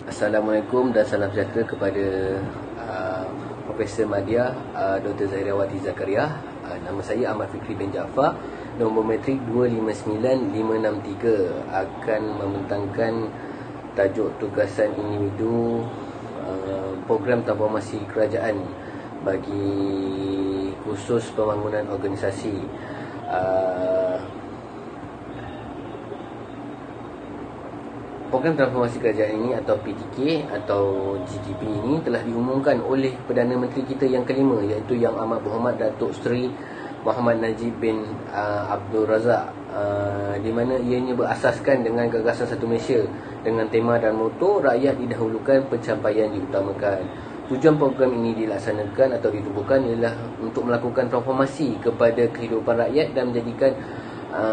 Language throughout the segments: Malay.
Assalamualaikum dan salam sejahtera kepada Profesor Madya, Dr. Zahirawati Zakaria. Nama saya Ahmad Fikri bin Jaafar. Nombor metrik 259563 akan membentangkan tajuk tugasan individu program transformasi kerajaan bagi khusus pembangunan organisasi. Program transformasi kerajaan ini atau PTK atau GTP ini telah diumumkan oleh Perdana Menteri kita yang kelima, iaitu Yang Amat Berhormat Datuk Seri Muhammad Najib bin Abdul Razak, di mana ianya berasaskan dengan gagasan Satu Malaysia dengan tema dan moto rakyat didahulukan, pencapaian diutamakan. Tujuan program ini dilaksanakan atau ditubuhkan ialah untuk melakukan transformasi kepada kehidupan rakyat dan menjadikan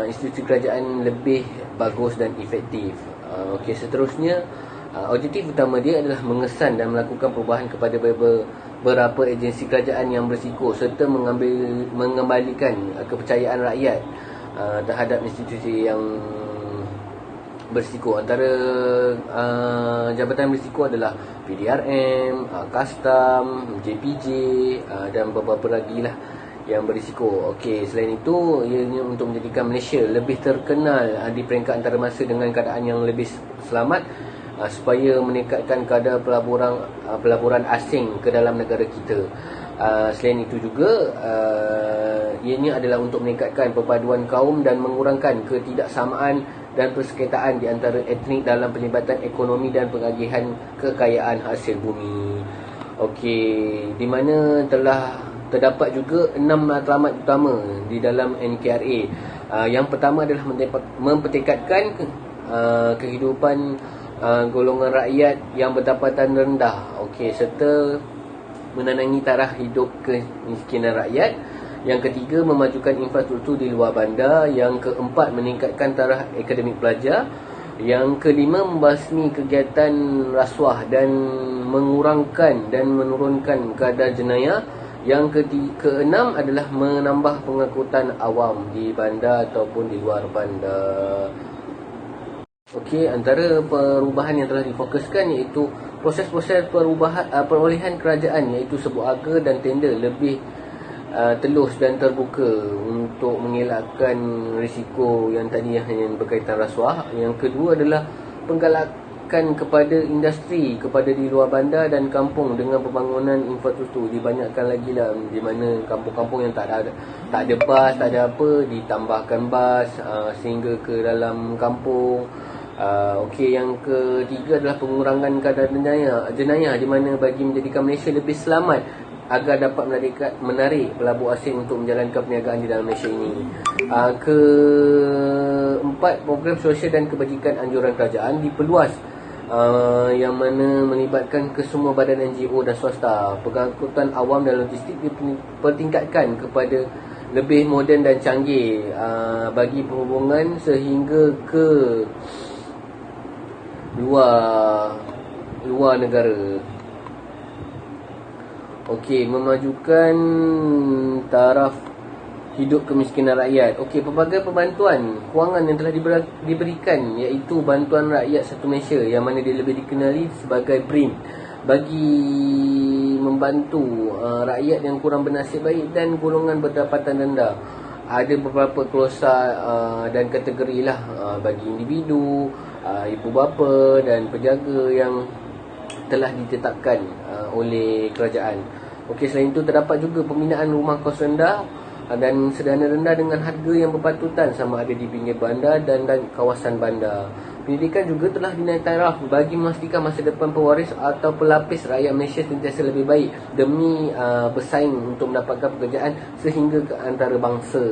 institusi kerajaan lebih bagus dan efektif. Okey, seterusnya objektif utama dia adalah mengesan dan melakukan perubahan kepada beberapa agensi kerajaan yang berisiko serta mengembalikan kepercayaan rakyat terhadap institusi yang berisiko. Antara jabatan berisiko adalah PDRM, Custom, JPJ dan beberapa lagi lah yang berisiko. Okey, selain itu ianya untuk menjadikan Malaysia lebih terkenal di peringkat antarabangsa dengan keadaan yang lebih selamat, supaya meningkatkan kadar pelaburan asing ke dalam negara kita. Selain itu juga ianya adalah untuk meningkatkan perpaduan kaum dan mengurangkan ketidaksamaan dan persengketaan di antara etnik dalam pelibatan ekonomi dan pengagihan kekayaan hasil bumi. Okey, di mana telah terdapat juga 6 matlamat utama di dalam NKRA. Yang pertama adalah mempertingkatkan kehidupan golongan rakyat yang bertapatan rendah, okey, serta menenangi taraf hidup kemiskinan rakyat. Yang ketiga, memajukan infrastruktur di luar bandar. Yang keempat, meningkatkan taraf akademik pelajar. Yang kelima, membasmi kegiatan rasuah dan mengurangkan dan menurunkan kadar jenayah. Yang keenam adalah menambah pengangkutan awam di bandar ataupun di luar bandar. Okey, antara perubahan yang telah difokuskan iaitu proses-proses perolehan kerajaan, iaitu sebuah harga dan tender lebih telus dan terbuka untuk mengelakkan risiko yang tadi yang berkaitan rasuah. Yang kedua adalah penggalakan kepada industri kepada di luar bandar dan kampung dengan pembangunan infrastruktur. Dibanyakkan lagi lah, di mana kampung-kampung yang tak ada bas, tak ada apa, ditambahkan bas sehingga ke dalam kampung. Okey, yang ketiga adalah pengurangan kadar jenayah, di mana bagi menjadikan Malaysia lebih selamat agar dapat menarik pelabur asing untuk menjalankan perniagaan di dalam Malaysia ini. Keempat, program sosial dan kebajikan anjuran kerajaan diperluas, yang mana melibatkan kesemua badan NGO dan swasta. Pengangkutan awam dan logistik dipertingkatkan kepada lebih moden dan canggih bagi perhubungan sehingga ke luar negara. Okey, memajukan taraf hidup kemiskinan rakyat. Okey, pelbagai pembantuan kewangan yang telah diberikan, iaitu Bantuan Rakyat Satu Malaysia, yang mana dia lebih dikenali sebagai BRIM, bagi membantu rakyat yang kurang bernasib baik dan golongan berdapatan rendah. Ada beberapa klausa dan kategori lah bagi individu, ibu bapa dan penjaga yang telah ditetapkan oleh kerajaan. Okey, selain itu terdapat juga pembinaan rumah kos rendah dan sederhana rendah dengan harga yang berpatutan, sama ada di pinggir bandar dan kawasan bandar. Pendidikan juga telah dinaik taraf bagi memastikan masa depan pewaris atau pelapis rakyat Malaysia sentiasa lebih baik demi bersaing untuk mendapatkan pekerjaan sehingga ke antarabangsa.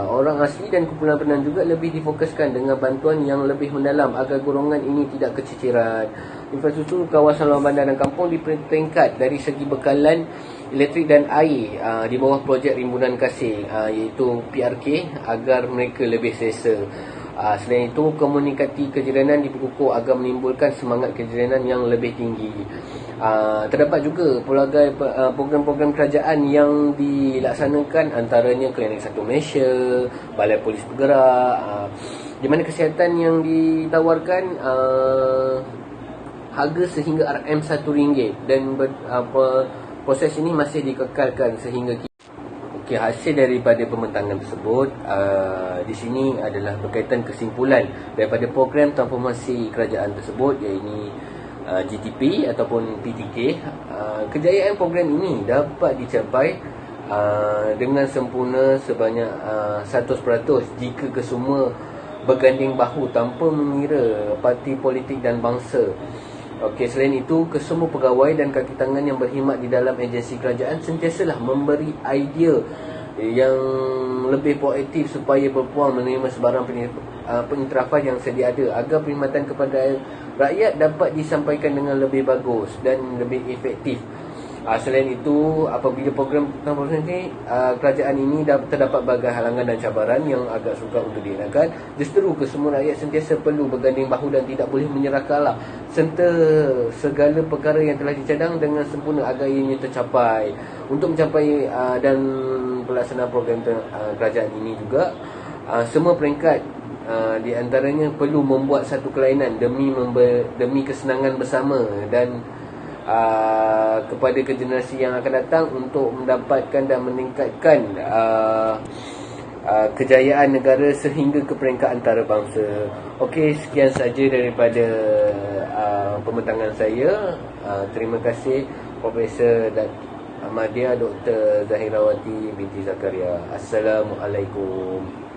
Orang asli dan kumpulan pendan juga lebih difokuskan dengan bantuan yang lebih mendalam agar golongan ini tidak keciciran. Infrastruktur kawasan luar bandar dan kampung dipertingkat dari segi bekalan elektrik dan air di bawah projek Rimbunan Kasih, iaitu PRK, agar mereka lebih selesa. Selain itu, komunikasi kejiranan diperkukuh agar menimbulkan semangat kejiranan yang lebih tinggi. Terdapat juga pelbagai program-program kerajaan yang dilaksanakan, antaranya Klinik Satu Malaysia, Balai Polis Bergerak, di mana kesihatan yang ditawarkan harga sehingga RM1 dan proses ini masih dikekalkan sehingga okey, hasil daripada pembentangan tersebut di sini adalah berkaitan kesimpulan daripada program transformasi kerajaan tersebut, iaitu GTP ataupun PTK. Kejayaan program ini dapat dicapai dengan sempurna sebanyak 100% jika kesemua berganding bahu tanpa mengira parti politik dan bangsa. Okey, selain itu, kesemua pegawai dan kaki tangan yang berkhidmat di dalam agensi kerajaan sentiasalah memberi idea yang lebih proaktif supaya berpeluang menerima sebarang pengiktirafan yang sedia ada agar perkhidmatan kepada rakyat dapat disampaikan dengan lebih bagus dan lebih efektif. Selain itu, apabila program transformasi kerajaan ini terdapat berbagai halangan dan cabaran yang agak sukar untuk dielakkan, justru kesemua rakyat sentiasa perlu berganding bahu dan tidak boleh menyerah kalah, serta segala perkara yang telah dicadang dengan sempurna agar ianya tercapai. Untuk mencapai dan pelaksanaan program kerajaan ini juga, semua peringkat di antaranya perlu membuat satu kelainan demi kesenangan bersama dan kepada generasi yang akan datang untuk mendapatkan dan meningkatkan kejayaan negara sehingga ke peringkat antarabangsa. Okey, sekian saja daripada pembentangan saya. Terima kasih Profesor Ahmadiyah Dr. Zahirawati binti Zakaria. Assalamualaikum.